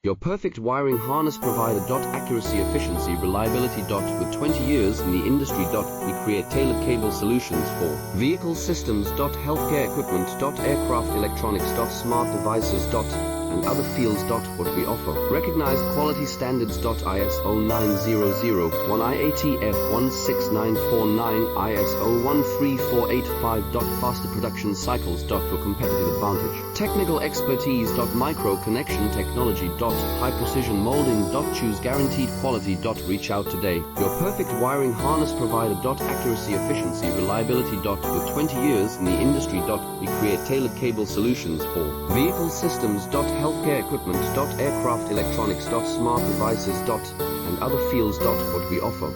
Your perfect wiring harness provider. Accuracy, efficiency, reliability. With 20 years in the industry. We create tailored cable solutions for vehicle systems. Healthcare equipment. Aircraft electronics. Smart devices. And other fields. What we offer. Recognized quality standards. ISO 9001 IATF16949 ISO 13485. Faster production cycles. For competitive advantage. Technical expertise. Micro connection technology. High precision molding. Choose guaranteed quality. Reach out today. Your perfect wiring harness provider. Accuracy, efficiency, reliability. With 20 years in the industry. We create tailored cable solutions for vehicle systems. Healthcare equipment. Aircraft electronics. Smart devices. And other fields. What we offer.